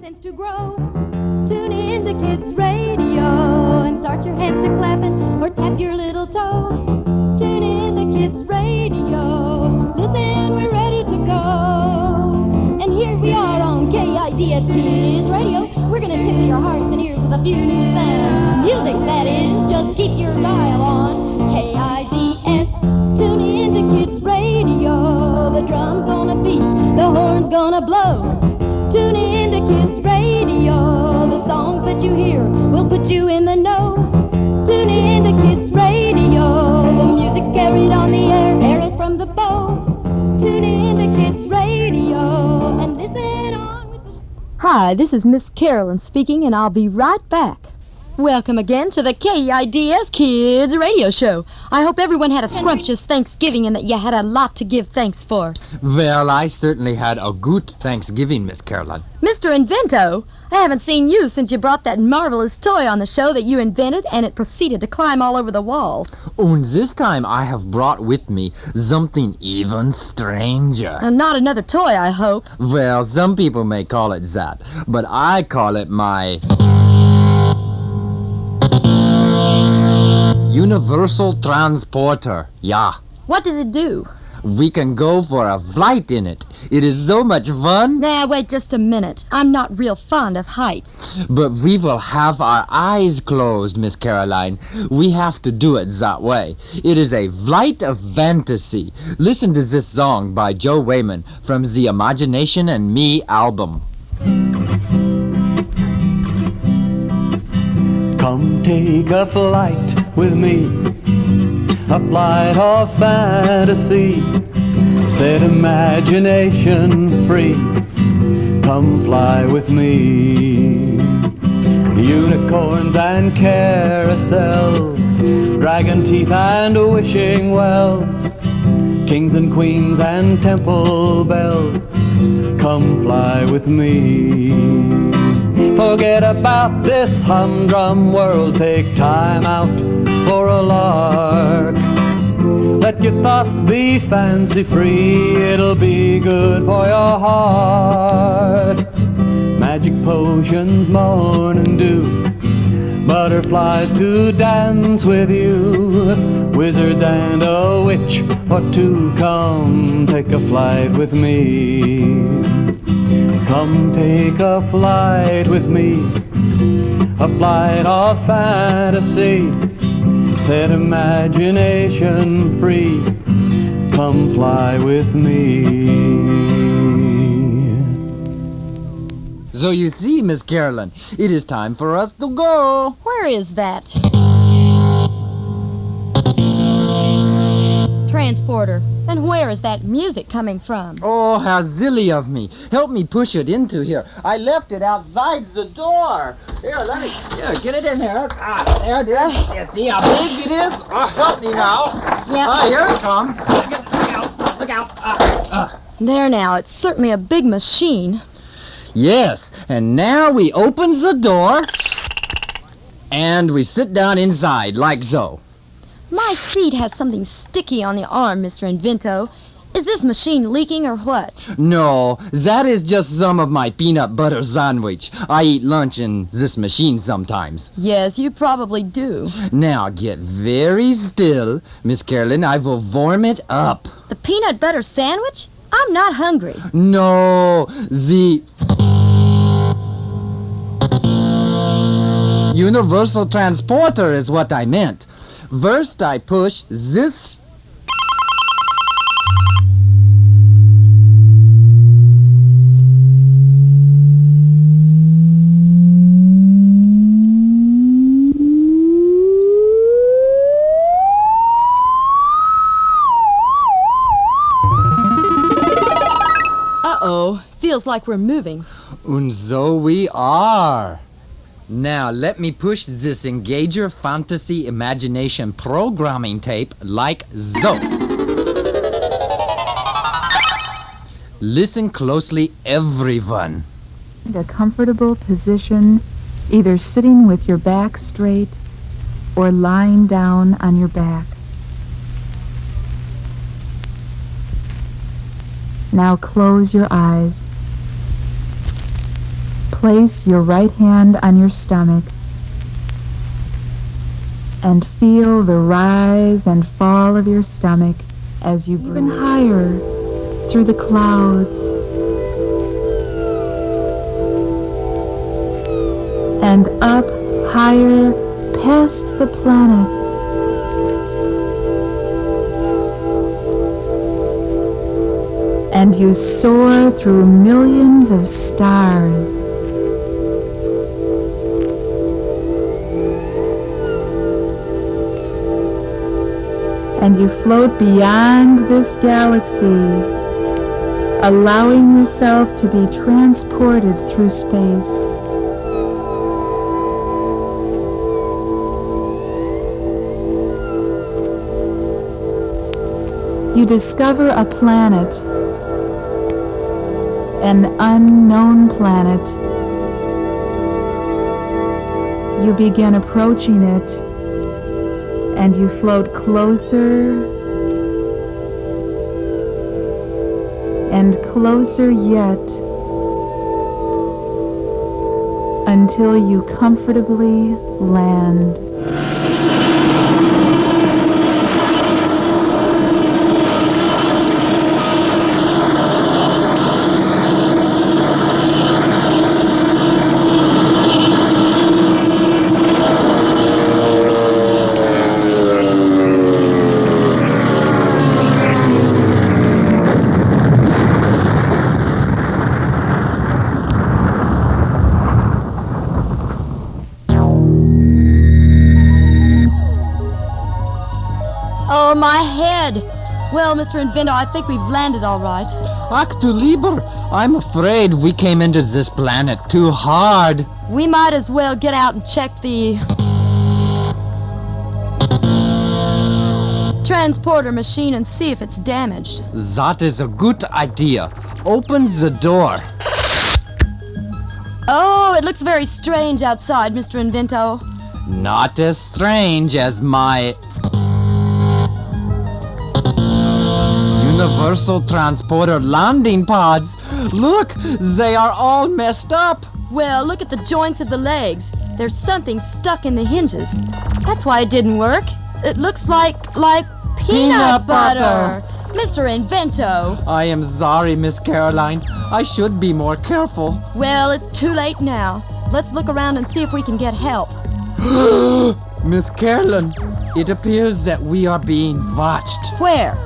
tends to grow. Tune in to Kids Radio and start your hands to clapping or tap your little toe. Tune in to Kids Radio. Listen, we're ready to go. And here we are on KIDS Kids Radio. We're gonna tickle your hearts and ears with a few new sounds. Music, that is. Just keep your dial on KIDS. Tune in to Kids Radio. The drum's gonna beat, the horn's gonna blow. Tune in to Kids Radio. The songs that you hear will put you in the know. Tune in to Kids Radio. The music's carried on the air, arrows from the bow. Tune in to Kids Radio and listen on with the... Hi, this is Miss Carolyn speaking, and I'll be right back. Welcome again to the KIDS Kids Radio Show. I hope everyone had a scrumptious Thanksgiving and that you had a lot to give thanks for. Well, I certainly had a good Thanksgiving, Miss Caroline. Mr. Invento, I haven't seen you since you brought that marvelous toy on the show that you invented and it proceeded to climb all over the walls. And this time I have brought with me something even stranger. Not another toy, I hope. Well, some people may call it that, but I call it my... Universal Transporter, yeah. What does it do? We can go for a flight in it. It is so much fun. Now, wait just a minute. I'm not real fond of heights. But we will have our eyes closed, Miss Caroline. We have to do it that way. It is a flight of fantasy. Listen to this song by Joe Wayman from the Imagination and Me album. Come take a flight with me, a flight of fantasy, set imagination free. Come fly with me. Unicorns and carousels, dragon teeth and wishing wells, kings and queens and temple bells. Come fly with me. Forget about this humdrum world, take time out for a lark. Let your thoughts be fancy-free, it'll be good for your heart. Magic potions, morning dew, butterflies to dance with you, wizards and a witch or two. Come take a flight with me. Come take a flight with me, a flight of fantasy, set imagination free. Come fly with me. So you see, Miss Caroline, it is time for us to go. Where is that? Transporter. And where is that music coming from? Oh, how silly of me. Help me push it into here. I left it outside the door. Here, get it in there. There it is. You see how big it is? Help me now. Yep. Here it comes. Look out. There now, it's certainly a big machine. Yes, and now we open the door and we sit down inside like so. My seat has something sticky on the arm, Mr. Invento. Is this machine leaking or what? No, that is just some of my peanut butter sandwich. I eat lunch in this machine sometimes. Yes, you probably do. Now get very still, Miss Carolyn. I will warm it up. The peanut butter sandwich? I'm not hungry. No, the Universal Transporter is what I meant. First, I push this. Uh-oh, feels like we're moving. And so we are. Now, let me push this Engager Fantasy Imagination programming tape like so. Listen closely, everyone. A comfortable position, either sitting with your back straight or lying down on your back. Now close your eyes. place your right hand on your stomach and feel the rise and fall of your stomach as you breathe even higher through the clouds and up higher past the planets. And you soar through millions of stars. And you float beyond this galaxy, allowing yourself to be transported through space. You discover a planet, an unknown planet. You begin approaching it, and you float closer and closer yet until you comfortably land. Oh, my head! Well, Mr. Invento, I think we've landed all right. Ach du lieber, I'm afraid we came into this planet too hard. We might as well get out and check the transporter machine and see if it's damaged. That is a good idea. Open the door. Oh, it looks very strange outside, Mr. Invento. Not as strange as my universal transporter landing pods. Look, they are all messed up. Well, look at the joints of the legs. There's something stuck in the hinges. That's why it didn't work. It looks like peanut butter. Mr. Invento. I am sorry, Miss Caroline. I should be more careful. Well, it's too late now. Let's look around and see if we can get help. Miss Carolyn, it appears that we are being watched Where?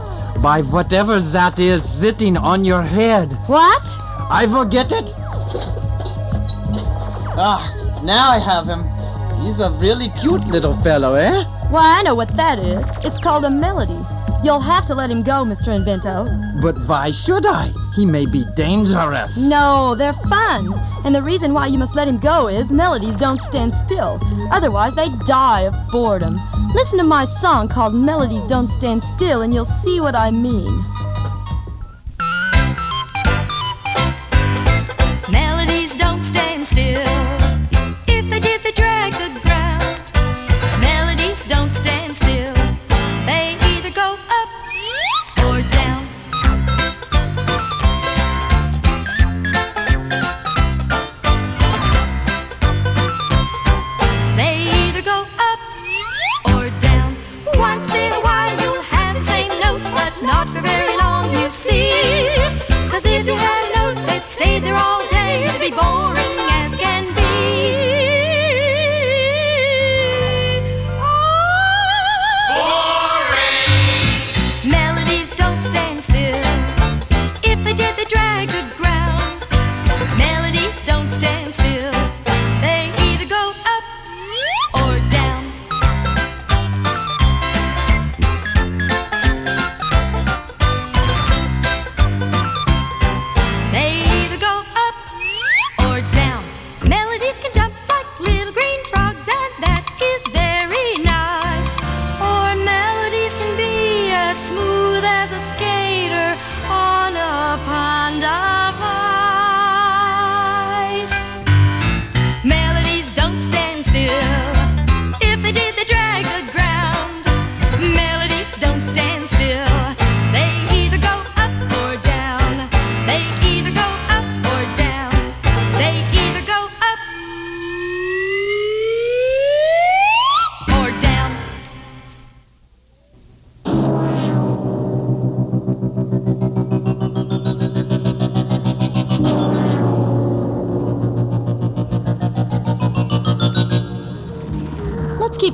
by whatever that is sitting on your head. What? I will get it. Ah, now I have him. He's a really cute little fellow, eh? Why, I know what that is. It's called a melody. You'll have to let him go, Mr. Invento. But why should I? He may be dangerous. No, they're fun. And the reason why you must let him go is melodies don't stand still. Otherwise, they die of boredom. Listen to my song called Melodies Don't Stand Still and you'll see what I mean. Melodies don't stand still. If they did, they drag the ground. Melodies don't stand still. They either go up or down. They either go up or down. Once in a while you'll have the same note, but not for very long, you see. 'Cause if you had a note that stayed there all day, it'd be boring as can be. Boring! Melodies don't stand still. If they did, they drag the ground. Melodies don't stand still. They either go up or down. They either go up or down.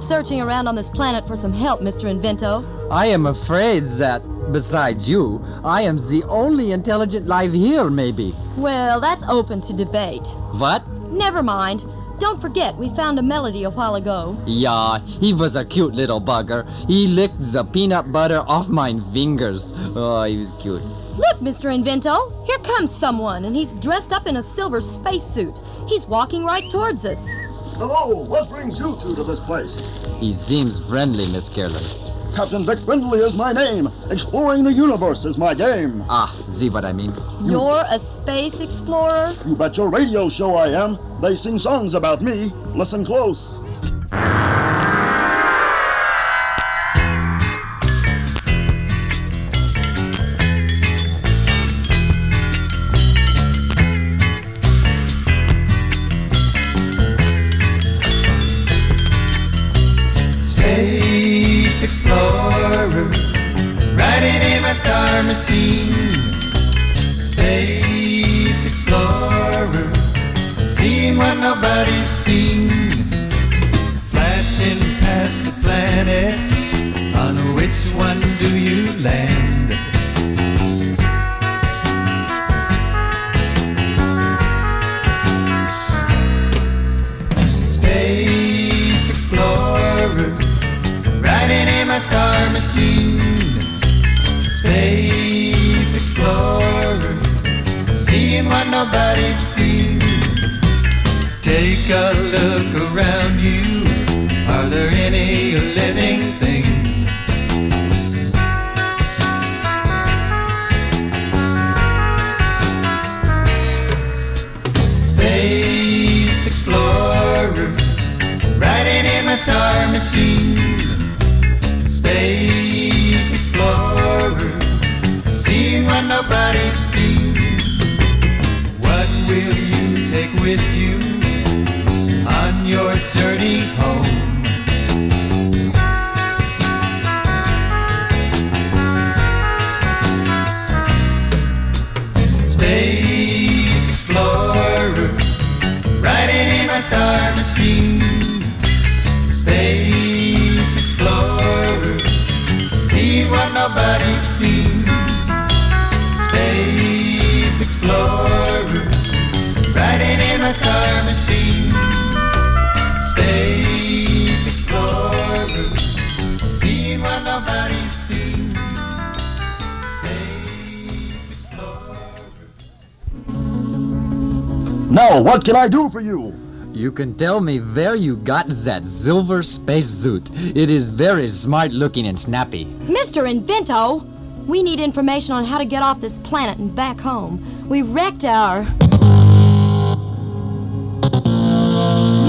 searching around on this planet for some help, Mr. Invento. I am afraid that, besides you, I am the only intelligent life here, maybe. Well, that's open to debate. What? Never mind. Don't forget, we found a melody a while ago. Yeah, he was a cute little bugger. He licked the peanut butter off my fingers. Oh, he was cute. Look, Mr. Invento, here comes someone, and he's dressed up in a silver spacesuit. He's walking right towards us. Hello, what brings you two to this place? He seems friendly, Miss Carolyn. Captain Vic Brindley is my name. Exploring the universe is my game. Ah, see what I mean? You're a space explorer? You bet your radio show I am. They sing songs about me. Listen close. Space explorer, riding in my star machine. Space explorer, seeing what nobody's seen. Flashing past the planets, on which one do you land? Space explorer, riding in my star machine. Space explorer, seeing what nobody's seen. Take a look around you. Are there any living things? Space explorer, riding in my star machine. Space explorer, seeing what nobody's seen. What will you take with you on your journey home? Space explorer, riding in my star machine. Space explorer, see what nobody's seen. Space explorer, riding in my star machine. Space explorer, see what nobody's seen. Space explorer. Now, what can I do for you? You can tell me where you got that silver spacesuit. It is very smart looking and snappy. Mr. Invento, we need information on how to get off this planet and back home. We wrecked our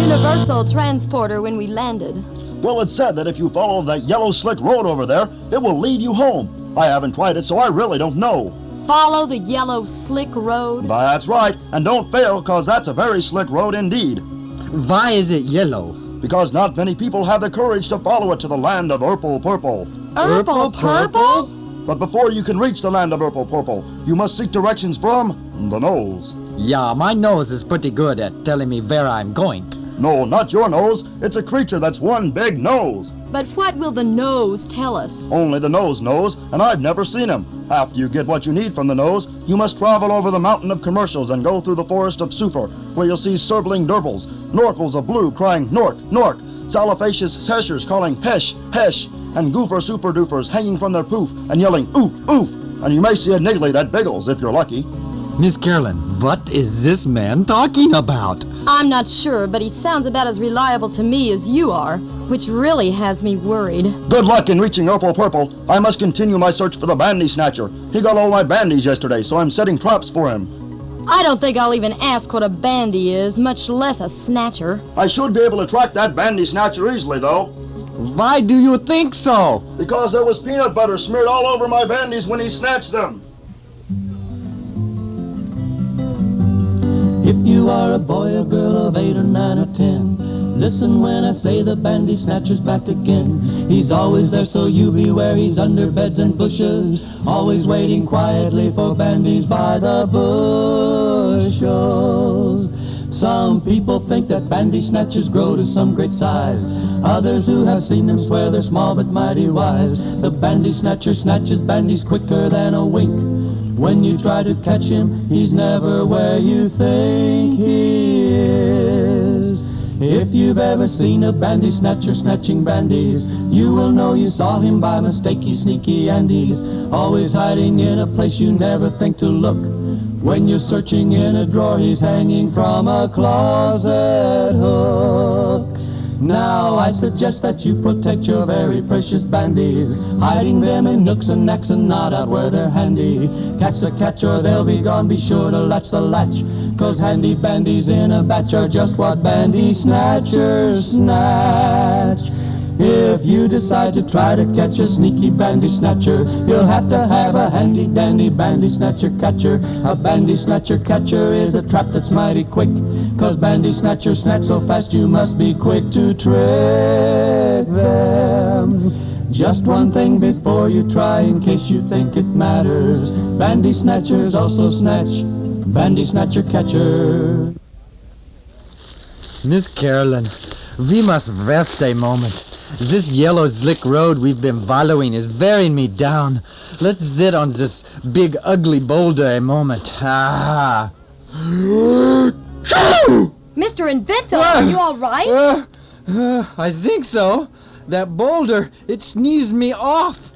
universal transporter when we landed. Well, it's said that if you follow that yellow slick road over there, it will lead you home. I haven't tried it, so I really don't know. Follow the yellow slick road? That's right, and don't fail, cause that's a very slick road indeed. Why is it yellow? Because not many people have the courage to follow it to the land of Urple Purple. Urple Purple? But before you can reach the land of Urple Purple, you must seek directions from the nose. Yeah, my nose is pretty good at telling me where I'm going. No, not your nose. It's a creature that's one big nose. But what will the nose tell us? Only the nose knows, and I've never seen him. After you get what you need from the nose, you must travel over the mountain of commercials and go through the forest of Super, where you'll see sirbling durbels, norkels of blue crying nork, nork, salifacious cheshires calling hesh, hesh, and goofer super doofers hanging from their poof and yelling oof, oof. And you may see a niggly that biggles if you're lucky. Miss Carolyn, what is this man talking about? I'm not sure, but he sounds about as reliable to me as you are, which really has me worried. Good luck in reaching Urple Purple. I must continue my search for the bandy snatcher. He got all my bandies yesterday, so I'm setting traps for him. I don't think I'll even ask what a bandy is, much less a snatcher. I should be able to track that bandy snatcher easily, though. Why do you think so? Because there was peanut butter smeared all over my bandies when he snatched them. If you are a boy or girl of 8 or 9 or 10, listen when I say the bandy snatcher's back again. He's always there, so you beware. He's under beds and bushes, always waiting quietly for bandies by the bushels. Some people think that bandy snatchers grow to some great size. Others who have seen them swear they're small but mighty wise. The bandy snatcher snatches bandies quicker than a wink. When you try to catch him, he's never where you think he is. If you've ever seen a bandy snatcher snatching bandies, you will know you saw him by mistake. He's sneaky and he's always hiding in a place you never think to look. When you're searching in a drawer, he's hanging from a closet hook. Now I suggest that you protect your very precious bandies, hiding them in nooks and necks and not out where they're handy. Catch the catch or they'll be gone, be sure to latch the latch, 'cause handy bandies in a batch are just what bandy snatchers snatch. If you decide to try to catch a sneaky bandy snatcher, you'll have to have a handy dandy bandy snatcher catcher. A bandy snatcher catcher is a trap that's mighty quick, 'cause bandy snatchers snatch so fast you must be quick to trick them. Just one thing before you try, in case you think it matters. Bandy snatchers also snatch bandy snatcher catcher. Miss Carolyn, we must rest a moment. This yellow slick road we've been following is wearing me down. Let's sit on this big ugly boulder a moment. Ah. Mr. Invento, are you all right? I think so. That boulder, it sneezed me off.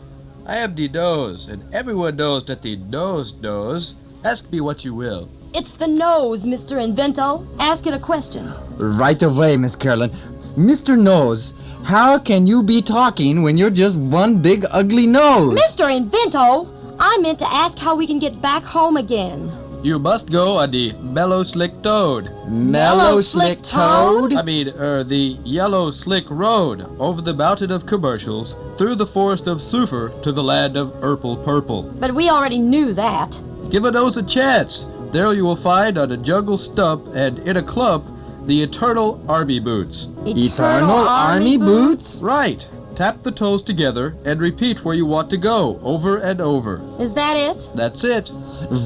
I am the nose, and everyone knows that the nose knows. Ask me what you will. It's the nose, Mr. Invento. Ask it a question. Right away, Miss Carolyn. Mr. Nose, how can you be talking when you're just one big ugly nose? Mr. Invento, I meant to ask how we can get back home again. You must go on the mellow slick toad. Mellow slick toad? The yellow slick road over the mountain of commercials, through the forest of Sulphur to the land of purple. But we already knew that. Give a nose a chance. There you will find on a jungle stump and in a clump the eternal army boots. Eternal army boots? Right. Tap the toes together and repeat where you want to go, over and over. Is that it? That's it.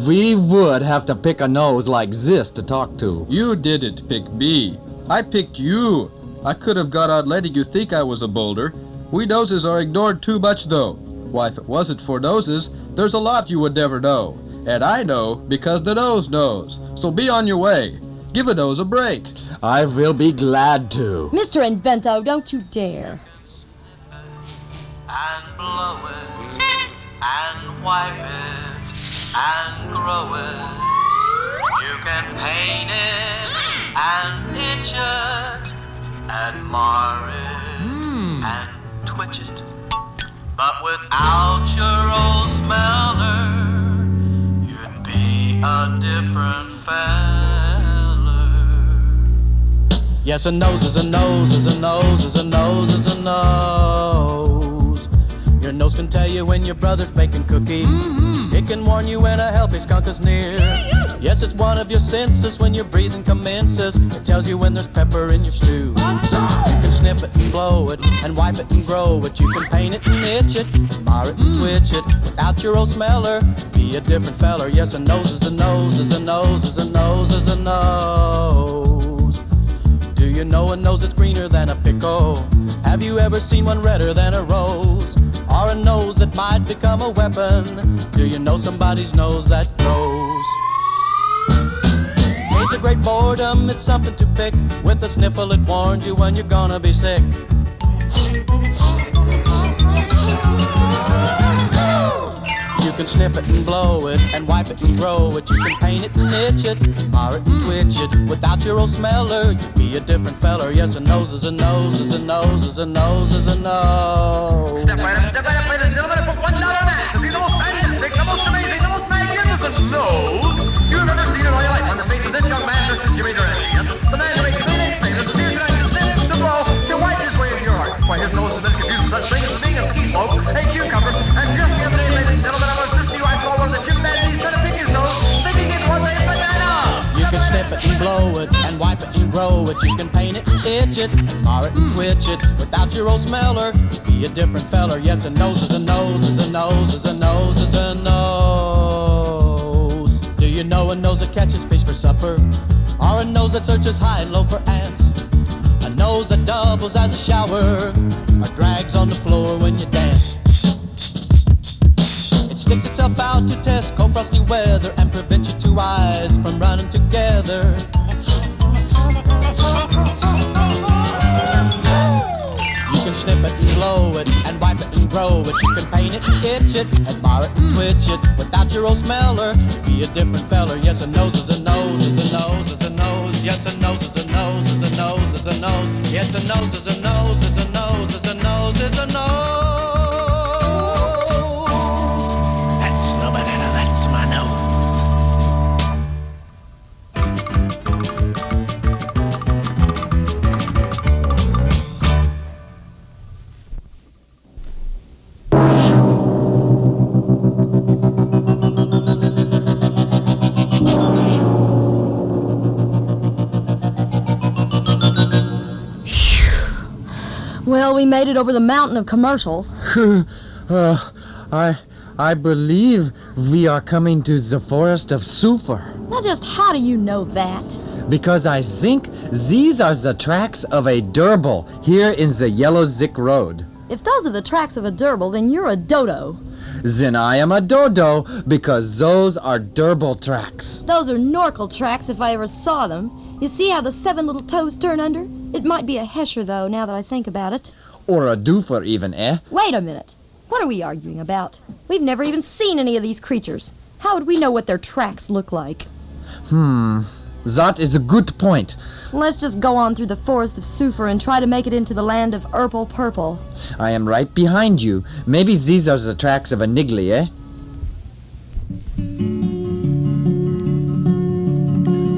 We would have to pick a nose like this to talk to. You didn't pick me. I picked you. I could have got on letting you think I was a boulder. We noses are ignored too much, though. Why, if it wasn't for noses, there's a lot you would never know. And I know because the nose knows. So be on your way. Give a nose a break. I will be glad to. Mr. Invento, don't you dare. And blow it, and wipe it, and grow it. You can paint it, and itch it, and mar it, and twitch it. But without your old smeller, you'd be a different feller. Yes, a nose is a nose is a nose is a nose is a nose. Your nose can tell you when your brother's baking cookies. It can warn you when a healthy skunk is near. Yes, it's one of your senses when your breathing commences. It tells you when there's pepper in your stew. You can sniff it and blow it and wipe it and grow it. You can paint it and itch it, mar it and twitch it. Without your old smeller, be a different feller. Yes, a nose is a nose is a nose is a nose is a nose. Do you know a nose that's greener than a pickle? Have you ever seen one redder than a rose? Or a nose that might become a weapon? Do you know somebody's nose that grows? It's a great boredom, it's something to pick. With a sniffle it warns you when you're gonna be sick. You can sniff it and blow it, and wipe it and grow it. You can paint it and itch it, mar it and twitch it. Without your old smeller, you'd be a different feller. Yes, a nose is a nose is a nose is a nose is a nose. Step right up, ladies and gentlemen, and put $1 on that. 'Cause he's the most fantastic, the most amazing, the most magnificent nose you've ever seen in all your life. On the face of this young man, Mr. Jimmy Durant. The man who makes clean famous. The beer tonight to sip, to blow, to wipe his way in your heart. Why, his nose has been confused with such things as being a ski slope, a cucumber, and just the other day, ladies and gentlemen, I was listening to you, I saw one of the chimpanzees trying to pick his nose, thinking it was a banana. You can sniff it and blow it, and wipe it and grow it. You can paint it and itch it, mar it and twitch it. Without your old smeller, you'd be a different feller. Yes, a nose is a nose is a nose is a nose is a nose. Do you know a nose that catches fish for supper? or a nose that searches high and low for ants, a nose that doubles as a shower, or drags on the floor when you dance. It sticks itself out to test cold frosty weather and prevent your two eyes from running together. You can snip it and blow it and wipe it and grow it. You can paint it and itch it, admire it and twitch it. Without your old smeller, you'd be a different feller. Yes, a nose is a nose, is a nose, is a nose. Yes, a nose is a nose, is a nose, is a nose. Yes, a nose is a nose, is a nose, is a nose, is a nose. That's no banana, that's my nose. Well, we made it over the mountain of commercials. I believe we are coming to the forest of sulfur. Now just how do you know that? Because I think these are the tracks of a durble here in the Yellow Zick Road. If those are the tracks of a durble, then you're a dodo. Then I am a dodo because those are durble tracks. Those are norcal tracks if I ever saw them. You see how the 7 little toes turn under? It might be a hesher, though, now that I think about it. Or a doofer even, eh? Wait a minute. What are we arguing about? We've never even seen any of these creatures. How would we know what their tracks look like? That is a good point. Let's just go on through the forest of sulfur and try to make it into the land of Urple Purple. I am right behind you. Maybe these are the tracks of a niggly, eh?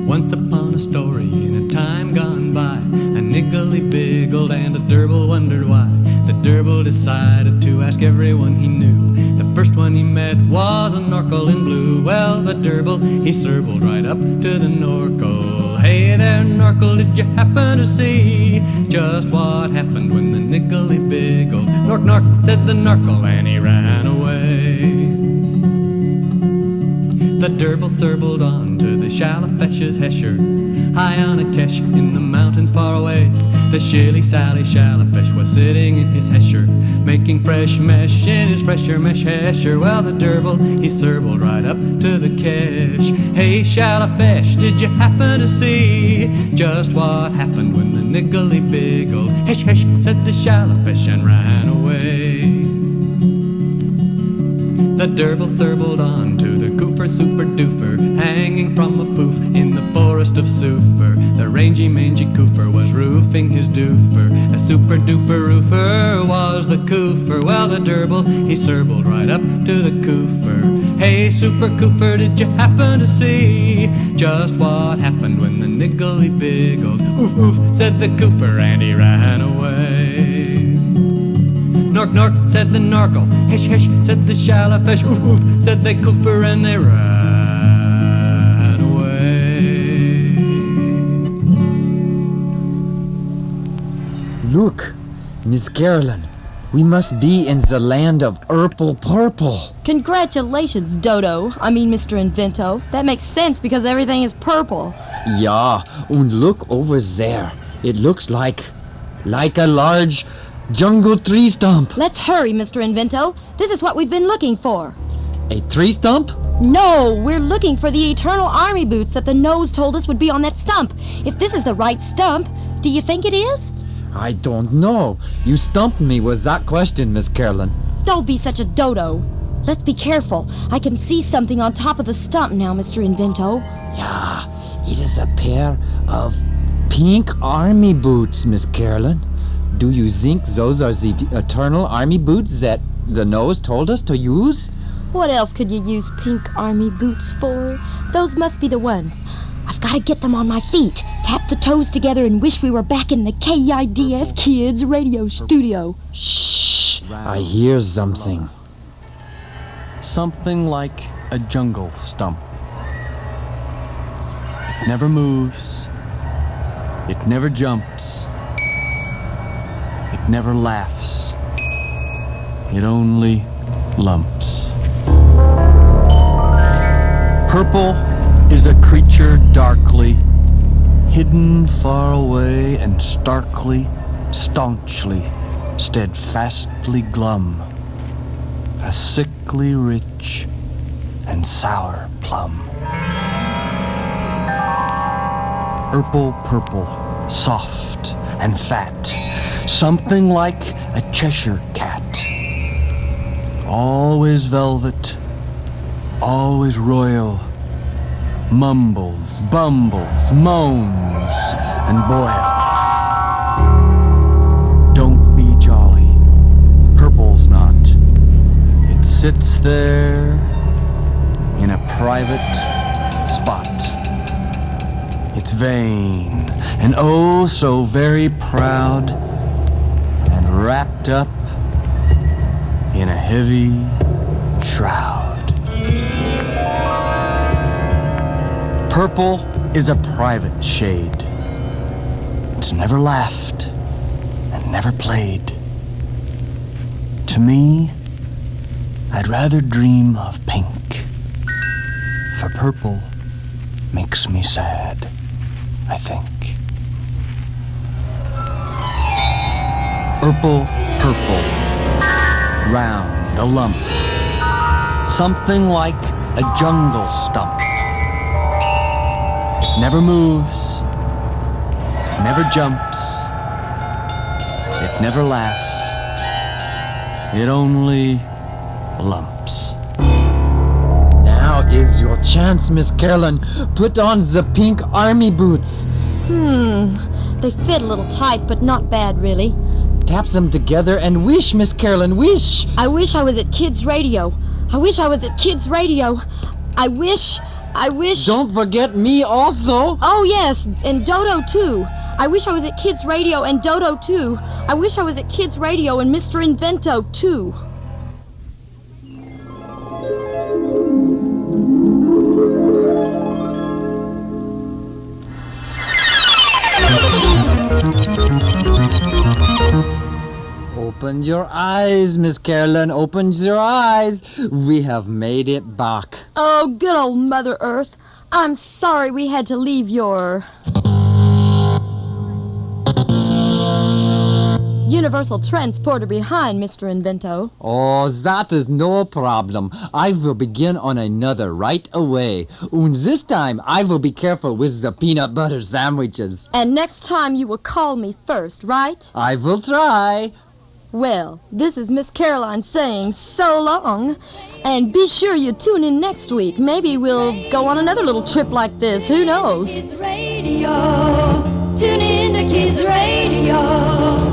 Once upon a story in a time gone by, a niggly biggled and a durble wondered why. The durble decided to ask everyone he knew. The first one he met was a norkel in blue. Well, the durble, he circled right up to the norkel. Hey there, norkel, did you happen to see just what happened when the niggly biggled? Nork, nork, said the norkel, and he ran away. The durble circled on to the shallowfish's hesher, high on a kesh in the mountains far away. The shilly sally shallowfish was sitting in his hesher, making fresh mesh in his fresher mesh hesher. Well, the durble, he circled right up to the kesh. Hey, shallowfish, did you happen to see just what happened when the niggly biggled? Hesh, hesh, said the shallowfish and ran away. The durble circled on to the goofer super doofer, hanging from a poof in the forest of sulfur. The rangy mangy coofer was roofing his doofer. A super duper roofer was the coofer. Well, the durble, he circled right up to the coofer. Hey, super coofer, did you happen to see just what happened when the niggly biggled? Oof, oof, said the coofer, and he ran away. Nork, nork, said the norkel. Hesh, hesh, said the shallowfish. Oof, oof, said the coofer, and they ran away. Look, Miss Carolyn, we must be in the land of Urple Purple. Congratulations, Dodo. I mean, Mr. Invento. That makes sense because everything is purple. Yeah, and look over there. It looks like a large jungle tree stump. Let's hurry, Mr. Invento. This is what we've been looking for. A tree stump? No, we're looking for the eternal army boots that the nose told us would be on that stump. If this is the right stump, do you think it is? I don't know. You stumped me with that question, Miss Carolyn. Don't be such a dodo. Let's be careful. I can see something on top of the stump now, Mr. Invento. Yeah, it is a pair of pink army boots, Miss Carolyn. Do you think those are the eternal army boots that the nose told us to use? What else could you use pink army boots for? Those must be the ones. I've got to get them on my feet, tap the toes together, and wish we were back in the KIDS Kids radio studio. Shh! I hear something. Something like a jungle stump. It never moves. It never jumps. It never laughs. It only lumps. Purple is a creature darkly hidden far away and starkly, staunchly, steadfastly glum, a sickly rich and sour plum. Purple, soft and fat, something like a Cheshire cat. Always velvet, always royal, mumbles, bumbles, moans, and boils. Don't be jolly, purple's not. It sits there in a private spot. It's vain and oh so very proud and wrapped up in a heavy shroud. Purple is a private shade. It's never laughed and never played. To me, I'd rather dream of pink, for purple makes me sad, I think. Purple, round, a lump, something like a jungle stump. Never moves, never jumps, it never laughs, it only lumps. Now is your chance, Miss Carolyn. Put on the pink army boots. They fit a little tight, but not bad, really. Tap them together and wish, Miss Carolyn, wish. I wish I was at Kids Radio. I wish I was at Kids Radio. I wish... Don't forget me also. Oh, yes, and Dodo, too. I wish I was at Kids Radio and Dodo, too. I wish I was at Kids Radio and Mr. Invento, too. Open your eyes, Miss Carolyn. Open your eyes. We have made it back. Oh, good old Mother Earth. I'm sorry we had to leave your... Universal Transporter behind, Mr. Invento. Oh, that is no problem. I will begin on another right away. And this time, I will be careful with the peanut butter sandwiches. And next time you will call me first, right? I will try. Well, this is Miss Caroline saying so long. And be sure you tune in next week. Maybe we'll go on another little trip like this. Who knows? Kids Radio. Tune in to Kids Radio.